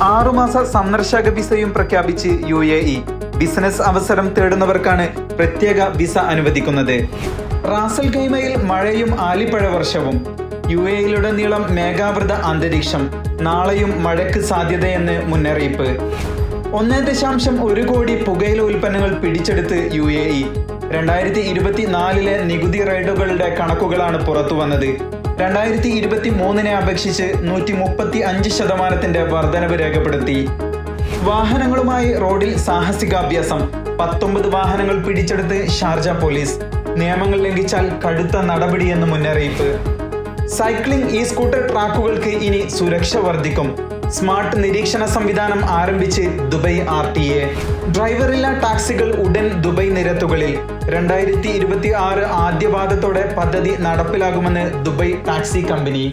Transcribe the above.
6 മാസ സന്ദർശക വിസയും പ്രഖ്യാപിച്ച് UAE. ബിസിനസ് അവസരം തേടുന്നവർക്കാണ് പ്രത്യേക വിസ അനുവദിക്കുന്നത്. റാസൽ ഖൈമയിൽ മഴയും ആലിപ്പഴ വർഷവും. UAE-യിലുടനീളം മേഘാവൃത അന്തരീക്ഷം. നാളെയും മഴയ്ക്ക് സാധ്യതയെന്ന് മുന്നറിയിപ്പ്. 1.1 കോടി പുകയില ഉൽപ്പന്നങ്ങൾ പിടിച്ചെടുത്ത് UAE. 2024 നികുതി റെയ്ഡുകളുടെ കണക്കുകളാണ് പുറത്തുവന്നത്. 2023 അപേക്ഷിച്ച് 135% വർധനവ് രേഖപ്പെടുത്തി. വാഹനങ്ങളുമായി റോഡിൽ സാഹസികാഭ്യാസം. 19 വാഹനങ്ങൾ പിടിച്ചെടുത്ത് ഷാർജ പോലീസ്. നിയമങ്ങൾ ലംഘിച്ചാൽ കടുത്ത നടപടിയെന്ന് മുന്നറിയിപ്പ്. സൈക്ലിംഗ് സ്കൂട്ടർ ട്രാക്കുകൾക്ക് ഇനി സുരക്ഷ വർദ്ധിക്കും. സ്മാർട്ട് നിരീക്ഷണ സംവിധാനം ആരംഭിച്ച് ദുബൈ RTA. ഡ്രൈവറില്ലാ ടാക്സികൾ ഉടൻ ദുബൈ നിരത്തുകളിൽ. 2026 ആദ്യപാദത്തോടെ പദ്ധതി നടപ്പിലാകുമെന്ന് ദുബൈ ടാക്സി കമ്പനി.